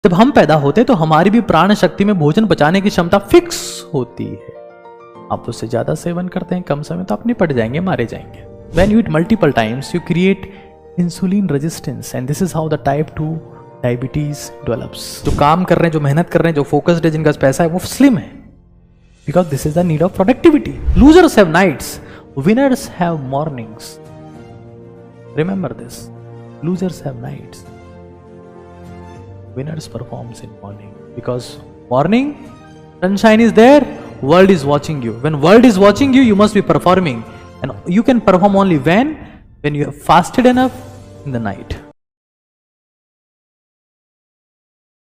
जब हम पैदा होते तो हमारी भी प्राण शक्ति में भोजन पचाने की क्षमता फिक्स होती है। आप उससे ज्यादा सेवन करते हैं कम समय तो आप निपट जाएंगे, मारे जाएंगे। When you eat multiple times, you create insulin resistance and this is how the type 2 diabetes develops. जो काम कर रहे हैं, जो मेहनत कर रहे हैं, जो फोकस्ड है, जिनका पैसा है, वो स्लिम है because this is the need of productivity. Losers have nights, winners have mornings. Remember this. Losers have nights. Winners performs in morning because morning sunshine is there, world is watching you. When world is watching you, you must be performing, and you can perform only when you have fasted enough in the night.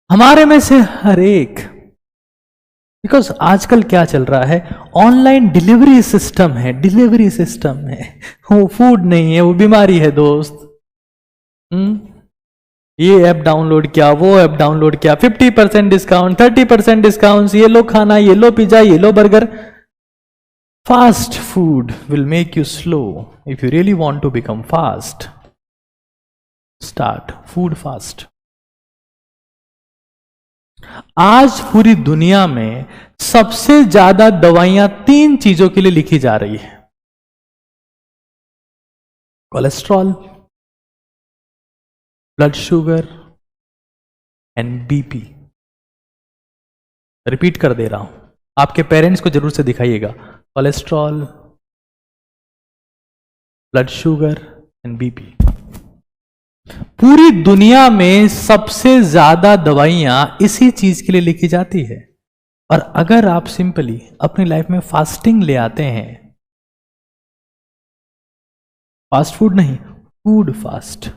हमारे में से हर एक, because आजकल क्या चल रहा है, online delivery system है, वो फूड नहीं है, वो बीमारी है दोस्त। ये ऐप डाउनलोड किया, वो ऐप डाउनलोड किया, 50% डिस्काउंट, 30% डिस्काउंट, ये लो खाना, ये लो पिज्जा, ये लो burger. Fast food will make you slow. If you really want to become fast, start food fast. आज पूरी दुनिया में सबसे ज्यादा दवाइयां 3 चीजों के लिए लिखी जा रही है: cholesterol, blood sugar and BP. Repeat कर दे रहा हूं, आपके पेरेंट्स को जरूर से दिखाइएगा। Cholesterol, blood sugar and BP. पूरी दुनिया में सबसे ज्यादा दवाइयां इसी चीज के लिए लिखी जाती है। और अगर आप सिंपली अपनी लाइफ में फास्टिंग ले आते हैं, फास्ट फूड नहीं, फूड फास्ट,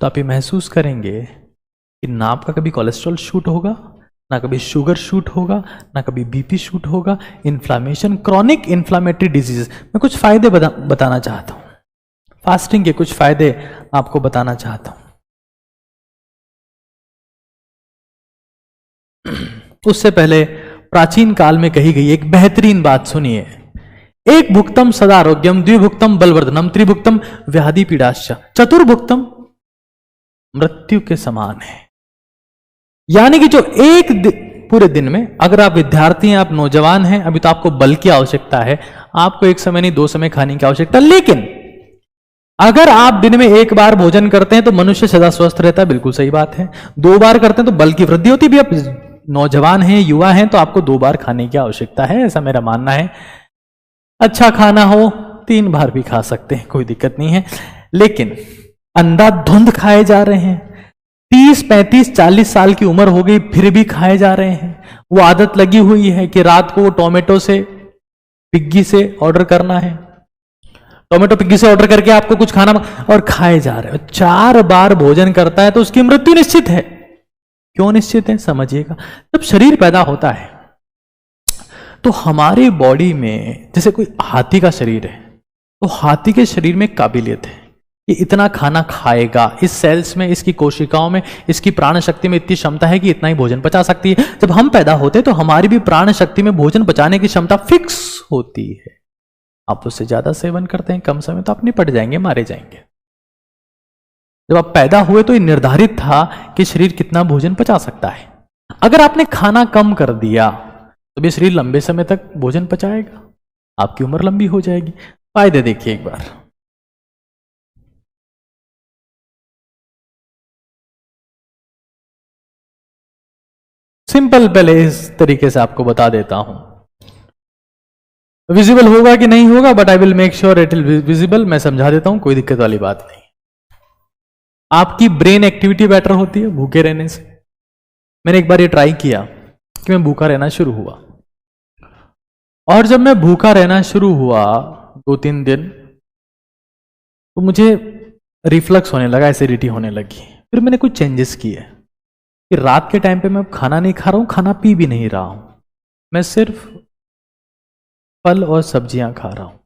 तो आप ये महसूस करेंगे कि ना आपका कभी कोलेस्ट्रॉल शूट होगा, ना कभी शुगर शूट होगा, ना कभी बीपी शूट होगा। Inflammation, chronic inflammatory disease. मैं कुछ फायदे बताना चाहता हूं, फास्टिंग के कुछ फायदे आपको बताना चाहता हूं। उससे पहले प्राचीन काल में कही गई एक बेहतरीन बात सुनिए: एक भुक्तम सदा आरोग्यम, द्विभुक्तम बलवर्धनम, त्रिभुक्तम व्याधि पीड़ाश्च, चतुर्भुक्तम मृत्यु के समान है। यानी कि जो पूरे दिन में, अगर आप विद्यार्थी हैं, आप नौजवान हैं, अभी तो आपको बल की आवश्यकता है, आपको एक समय नहीं 2 समय खाने की आवश्यकता। लेकिन अगर आप दिन में 1 बार भोजन करते हैं तो मनुष्य सदा स्वस्थ रहता है, बिल्कुल सही बात है। 2 बार करते हैं तो बल की वृद्धि होती है। भी आप नौजवान हैं, युवा हैं, तो आपको 2 बार खाने की आवश्यकता है, ऐसा मेरा मानना है। अच्छा खाना हो 3 बार भी खा सकते हैं, कोई दिक्कत नहीं है। लेकिन अंधाधुंध खाए जा रहे हैं, 30, 35, 40 साल की उम्र हो गई फिर भी खाए जा रहे हैं। वो आदत लगी हुई है कि रात को टोमेटो से, पिग्गी से ऑर्डर करना है, टोमेटो पिग्गी से ऑर्डर करके आपको कुछ खाना, और खाए जा रहे हो। 4 बार भोजन करता है तो उसकी मृत्यु निश्चित है। क्यों निश्चित है समझिएगा। जब शरीर पैदा होता है तो हमारी बॉडी में, जैसे कोई हाथी का शरीर है, तो हाथी के शरीर में काबिलियत है कि इतना खाना खाएगा, इस सेल्स में, इसकी कोशिकाओं में, इसकी प्राण शक्ति में इतनी क्षमता है कि इतना ही भोजन पचा सकती है। जब हम पैदा होते तो हमारी भी प्राण शक्ति में भोजन पचाने की क्षमता फिक्स होती है। आप उससे ज्यादा सेवन करते हैं कम समय तो आप निपट जाएंगे, मारे जाएंगे। जब आप पैदा हुए तो ये निर्धारित था कि शरीर कितना भोजन पचा सकता है। अगर आपने खाना कम कर दिया तो भी शरीर लंबे समय तक भोजन पचाएगा, आपकी उम्र लंबी हो जाएगी। फायदे देखिए एक बार। सिंपल, पहले इस तरीके से आपको बता देता हूं। विजिबल होगा कि नहीं होगा, but I will make sure it will visible. मैं समझा देता हूं, कोई दिक्कत वाली बात नहीं। आपकी ब्रेन एक्टिविटी बेटर होती है भूखे रहने से। मैंने एक बार ये ट्राई किया कि मैं भूखा रहना शुरू हुआ, और जब मैं भूखा रहना शुरू हुआ 2-3 दिन, तो मुझे रिफ्लक्स होने लगा, एसिडिटी होने लगी। फिर मैंने कुछ चेंजेस किए कि रात के टाइम पे मैं खाना नहीं खा रहा हूं, खाना पी भी नहीं रहा हूं, मैं सिर्फ फल और सब्जियां खा रहा हूं।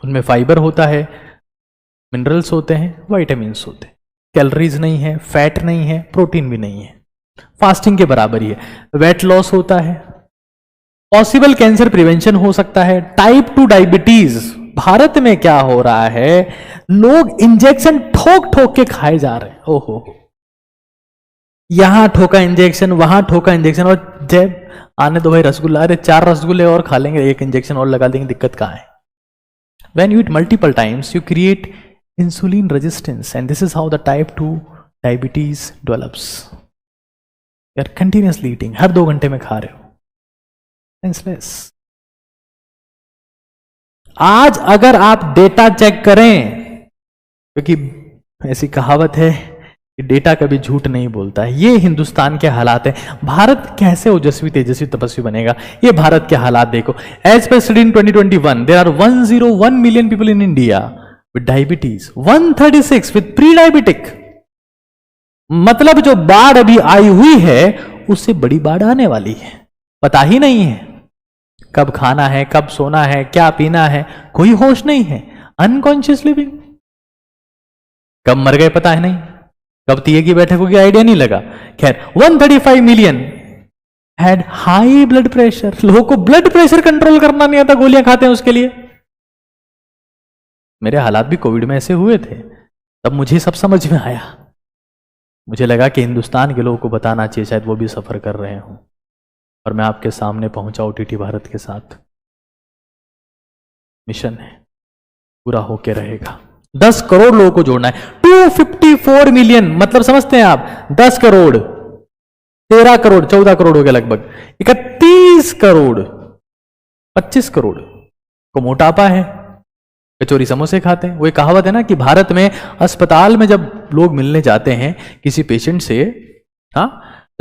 उनमें फाइबर होता है, मिनरल्स होते हैं, विटामिन्स होते हैं, कैलोरीज नहीं है, फैट नहीं है, प्रोटीन भी नहीं है। फास्टिंग के बराबर ही है। वेट लॉस होता है, पॉसिबल कैंसर प्रिवेंशन हो सकता है, टाइप 2 डायबिटीज। भारत में क्या हो रहा है, लोग इंजेक्शन ठोक ठोक के खाए जा रहे हैं। ओहो, यहां ठोका इंजेक्शन, वहां ठोका इंजेक्शन, और जब आने दो भाई रसगुल्ला, अरे 4 रसगुल्ले और खा लेंगे, एक इंजेक्शन और लगा देंगे, दिक्कत कहां है? When you eat multiple times, you create insulin resistance, and this is how the type 2 diabetes develops. You are continuously eating, हर 2 घंटे में खा रहे हो, सेंसलेस। आज अगर आप डेटा चेक करें, क्योंकि ऐसी कहावत है कि डेटा कभी झूठ नहीं बोलता है, ये हिंदुस्तान के हालात है। भारत कैसे ओजस्वी तेजस्वी तपस्वी बनेगा, ये भारत के हालात देखो। As per study in 2021 there are 101 million people in India with diabetes, 136 with pre diabetic. मतलब जो बाढ़ अभी आई हुई है उससे बड़ी बाढ़ आने वाली है, पता ही नहीं है कब खाना है, कब सोना है, क्या पीना है, कोई होश नहीं है, अनकॉन्शियस लिविंग। कब मर गए पता है नहीं, कब तीये की बैठक होगी आइडिया नहीं लगा। खैर 135 million had high blood pressure, लोगों को ब्लड प्रेशर कंट्रोल करना नहीं आता, गोलियां खाते हैं उसके लिए। मेरे हालात भी कोविड में ऐसे हुए थे, तब मुझे सब समझ में आया। मुझे लगा कि हिंदुस्तान के लोगों को बताना चाहिए, शायद वो भी सफर कर रहे हों, और मैं आपके सामने पहुंचा OTT भारत के साथ। मिशन है, पूरा होके रहेगा। 10 करोड़ लोगों को जोड़ना है, 254 मिलियन, मतलब समझते हैं आप, 10 करोड़ 13 करोड़ 14 करोड़ हो गया लगभग, 31 करोड़ 25 करोड़ को मोटापा है, कचौरी समोसे खाते हैं। वो एक कहावत है ना कि भारत में अस्पताल में जब लोग मिलने जाते हैं किसी पेशेंट से, हाँ,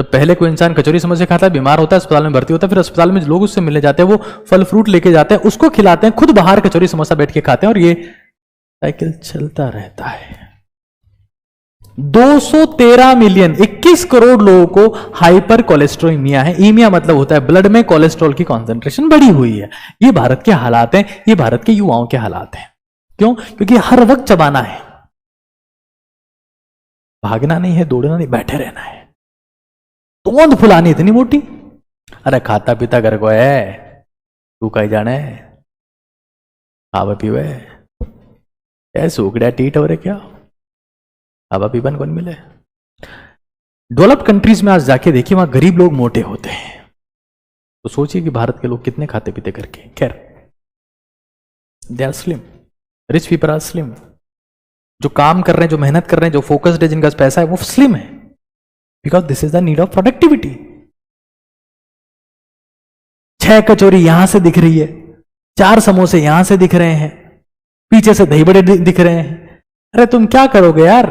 जब पहले कोई इंसान कचौरी समोसे खाता है, बीमार होता है, अस्पताल में भर्ती होता है, फिर अस्पताल में लोग उससे मिलने जाते हैं, वो फल फ्रूट लेके जाते हैं, उसको खिलाते हैं, खुद बाहर कचौरी समोसा बैठ के खाते हैं, और ये साइकिल चलता रहता है। 213 मिलियन 21 करोड़ लोगों को हाइपर कोलेस्ट्रोइमिया है। ईमिया मतलब होता है ब्लड में कोलेस्ट्रॉल की कॉन्सेंट्रेशन बढ़ी हुई है। ये भारत के हालात हैं, ये भारत के युवाओं के हालात हैं। क्यों? क्योंकि हर वक्त चबाना है, भागना नहीं है, दौड़ना नहीं, बैठे रहना है। तोंद फुलानी इतनी मोटी, अरे खाता पीता घर को है, तू कहीं जाने, खावा पीवे ऐसे उगड़ा टीट हो रहे, क्या खावा पीवन कौन मिले। डेवलप्ड कंट्रीज में आज जाके देखिए, वहां गरीब लोग मोटे होते हैं, तो सोचिए कि भारत के लोग कितने खाते पीते करके। खैर, they are slim, rich people are slim. जो काम कर रहे हैं, जो मेहनत कर रहे हैं, जो फोकस्ड है, जिनका पैसा है, वो स्लिम है, because this is the need of productivity. 6 कचौरी यहां से दिख रही है, 4 समोसे यहां से दिख रहे हैं, पीछे से दही बड़े दिख रहे हैं। अरे तुम क्या करोगे यार?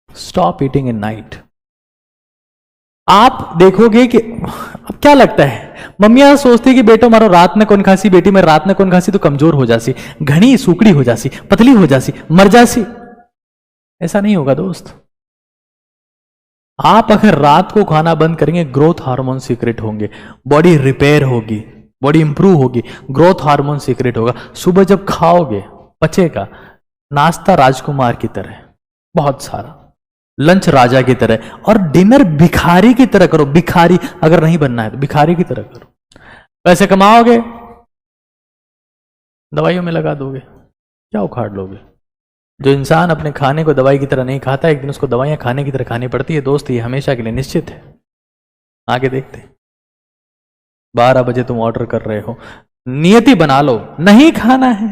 Stop eating in night. आप देखोगे कि अब क्या लगता है, मम्मियां सोचती कि बेटो मारो रात में कौन खासी, बेटी में रात में कौन खासी तो कमजोर हो जासी, घनी सूखड़ी हो जासी, पतली हो जासी, मर जासी। ऐसा नहीं होगा दोस्त। आप अगर रात को खाना बंद करेंगे, ग्रोथ हार्मोन सीक्रेट होंगे, बॉडी रिपेयर होगी, बॉडी इंप्रूव होगी, ग्रोथ हार्मोन सीक्रेट होगा। सुबह जब खाओगे पचेगा, नाश्ता राजकुमार की तरह बहुत सारा, लंच राजा की तरह, और डिनर भिखारी की तरह करो। भिखारी अगर नहीं बनना है तो भिखारी की तरह करो। पैसे कमाओगे, दवाइयों में लगा दोगे, क्या उखाड़ लोगे। जो इंसान अपने खाने को दवाई की तरह नहीं खाता, एक दिन उसको दवाइयां खाने की तरह खानी पड़ती है। दोस्त, ये हमेशा के लिए निश्चित है। आगे देखते। 12 बजे तुम ऑर्डर कर रहे हो, नियति बना लो, नहीं खाना है।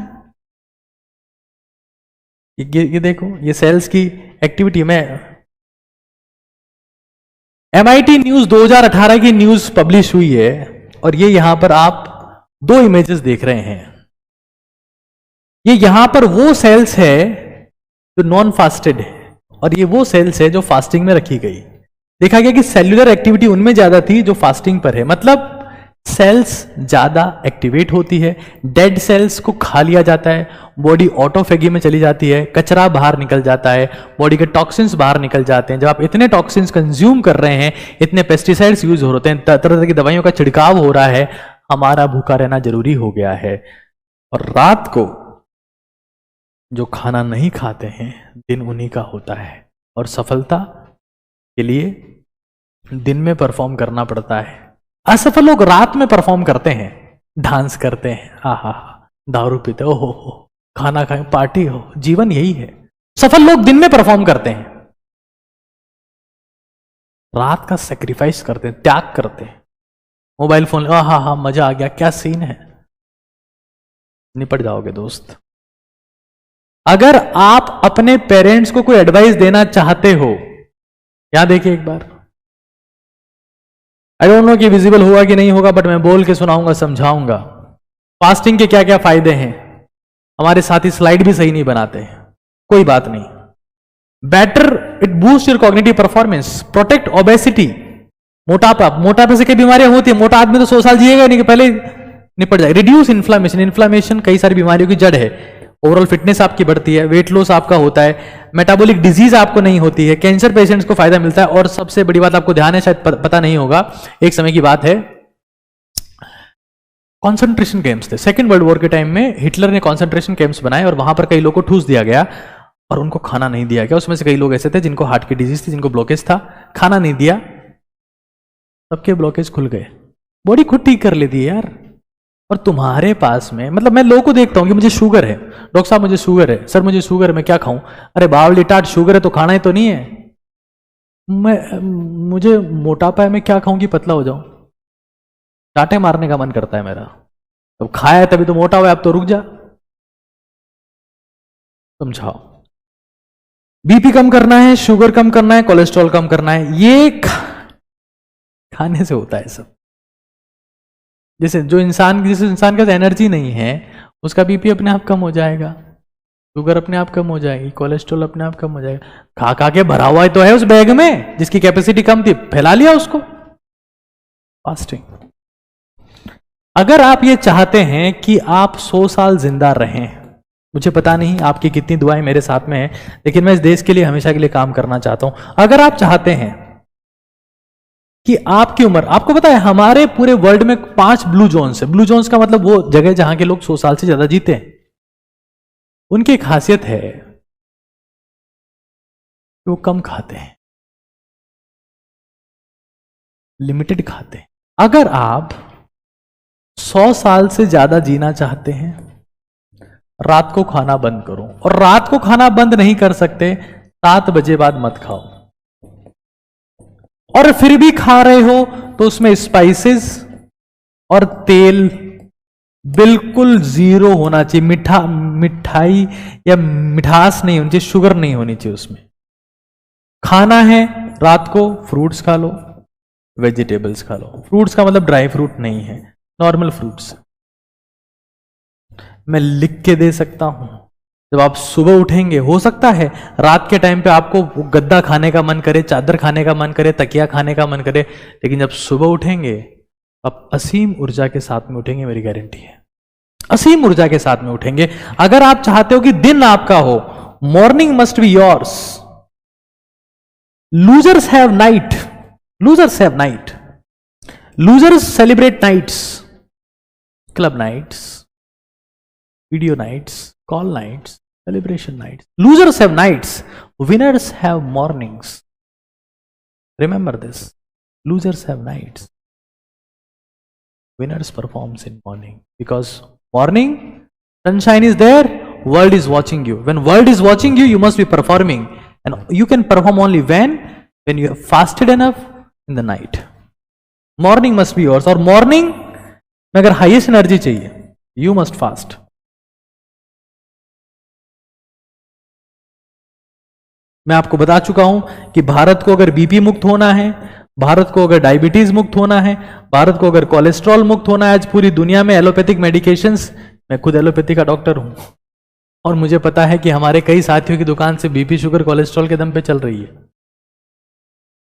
ये देखो, ये सेल्स की एक्टिविटी में MIT न्यूज 2018 की न्यूज पब्लिश हुई है, और ये यहां पर आप 2 इमेजेस देख रहे हैं। ये यहां पर वो सेल्स है जो नॉन फास्टेड है, और ये वो सेल्स है जो फास्टिंग में रखी गई। देखा गया कि सेल्यूलर एक्टिविटी उनमें ज्यादा थी जो फास्टिंग पर है, मतलब सेल्स ज्यादा एक्टिवेट होती है, डेड सेल्स को खा लिया जाता है, बॉडी ऑटोफेगी में चली जाती है, कचरा बाहर निकल जाता है, बॉडी के टॉक्सिन्स बाहर निकल जाते हैं। जब आप इतने टॉक्सिन्स कंज्यूम कर रहे हैं, इतने पेस्टिसाइड्स यूज हो रहे हैं, तरह तरह की दवाइयों का छिड़काव हो रहा है, हमारा भूखा रहना जरूरी हो गया है। और रात को जो खाना नहीं खाते हैं, दिन उन्हीं का होता है, और सफलता के लिए दिन में परफॉर्म करना पड़ता है। असफल लोग रात में परफॉर्म करते हैं, डांस करते हैं, आहा, दारू पीते, ओहो, खाना खाए, पार्टी हो, जीवन यही है। सफल लोग दिन में परफॉर्म करते हैं, रात का सेक्रीफाइस करते हैं, त्याग करते हैं। मोबाइल फोन, हाँ मजा आ गया, क्या सीन है, निपट जाओगे दोस्त। अगर आप अपने पेरेंट्स को कोई एडवाइस देना चाहते हो, यहां देखिए एक बार, आई डोंट नो कि विजिबल हुआ कि नहीं होगा, बट मैं बोल के सुनाऊंगा, समझाऊंगा। फास्टिंग के क्या क्या फायदे हैं। हमारे साथी स्लाइड भी सही नहीं बनाते, कोई बात नहीं। Better, it boost your cognitive performance, protect obesity, मोटापे से क्या बीमारियां होती है, मोटा आदमी तो 100 साल जिएगा नहीं कि पहले निपट जाए। रिड्यूस इन्फ्लामेशन, इन्फ्लामेशन कई सारी बीमारियों की जड़ है। ओवरऑल फिटनेस आपकी बढ़ती है, वेट लॉस आपका होता है, मेटाबॉलिक डिजीज आपको नहीं होती है, कैंसर पेशेंट्स को फायदा मिलता है। और सबसे बड़ी बात आपको ध्यान है, शायद पता नहीं होगा, एक समय की बात है, कॉन्सेंट्रेशन कैंप्स थे। सेकेंड वर्ल्ड वॉर के टाइम में हिटलर ने कॉन्सेंट्रेशन कैंप्स बनाए और वहां पर कई लोगों को ठूस दिया गया और उनको खाना नहीं दिया गया। उसमें से कई लोग ऐसे थे जिनको हार्ट की डिजीज थी, जिनको ब्लॉकेज था, खाना नहीं दिया, सबके ब्लॉकेज खुल गए, बॉडी खुद ठीक कर लेती है यार। और तुम्हारे पास में, मतलब मैं लोगों को देखता हूं कि मुझे शुगर है, डॉक्टर साहब मुझे शुगर है, सर मुझे शुगर है, मैं क्या खाऊं? अरे बावली टाट, शुगर है तो खाना ही तो नहीं है। मुझे मोटापा है, मैं क्या खाऊं कि पतला हो जाऊं? टाटे मारने का मन करता है मेरा। तो खाया है तभी तो मोटा हुआ, अब तो रुक जा, समझाओ। बीपी कम करना है, शुगर कम करना है, कोलेस्ट्रॉल कम करना है, ये खाने से होता है सब। जैसे जिस इंसान के पास एनर्जी नहीं है, उसका बीपी अपने आप कम हो जाएगा, शुगर अपने आप कम हो जाएगी, कोलेस्ट्रॉल अपने आप कम हो जाएगा। खा खा के भरा हुआ तो है उस बैग में, जिसकी कैपेसिटी कम थी, फैला लिया उसको। फास्टिंग। अगर आप ये चाहते हैं कि आप 100 साल जिंदा रहें, मुझे पता नहीं आपकी कितनी दुआएं मेरे साथ में है, लेकिन मैं इस देश के लिए हमेशा के लिए काम करना चाहता हूं। अगर आप चाहते हैं कि आपकी उम्र, आपको पता है हमारे पूरे वर्ल्ड में 5 ब्लू जोन्स है। ब्लू जोन्स का मतलब वो जगह जहां के लोग 100 साल से ज्यादा जीते हैं। उनकी एक खासियत है कि वो कम खाते हैं, लिमिटेड खाते हैं। अगर आप 100 साल से ज्यादा जीना चाहते हैं, रात को खाना बंद करो। और रात को खाना बंद नहीं कर सकते, 7 बजे बाद मत खाओ। और फिर भी खा रहे हो तो उसमें स्पाइसेस और तेल बिल्कुल 0 होना चाहिए। मिठाई या मिठास नहीं होनी चाहिए, शुगर नहीं होनी चाहिए उसमें। खाना है रात को, फ्रूट्स खा लो, वेजिटेबल्स खा लो। फ्रूट्स का मतलब ड्राई फ्रूट नहीं है, नॉर्मल फ्रूट्स। मैं लिख के दे सकता हूं। जब आप सुबह उठेंगे, हो सकता है रात के टाइम पे आपको गद्दा खाने का मन करे, चादर खाने का मन करे, तकिया खाने का मन करे, लेकिन जब सुबह उठेंगे आप असीम ऊर्जा के साथ में उठेंगे, मेरी गारंटी है, असीम ऊर्जा के साथ में उठेंगे। अगर आप चाहते हो कि दिन आपका हो, morning must be yours. Losers have night, losers have night, losers celebrate nights, club nights, video nights, call nights, celebration nights. Losers have nights, winners have mornings. Remember this. Losers have nights, winners performs in morning. Because morning, sunshine is there, world is watching you. When world is watching you, you must be performing. And you can perform only when you have fasted enough in the night. Morning must be yours. और morning में अगर highest energy चाहिए, you must fast. मैं आपको बता चुका हूं कि भारत को अगर बीपी मुक्त होना है, भारत को अगर डायबिटीज मुक्त होना है, भारत को अगर कोलेस्ट्रॉल मुक्त होना है, आज पूरी दुनिया में एलोपैथिक मेडिकेशंस, मैं खुद एलोपैथी का डॉक्टर हूं और मुझे पता है कि हमारे कई साथियों की दुकान से बीपी, शुगर, कोलेस्ट्रॉल के दम पे चल रही है।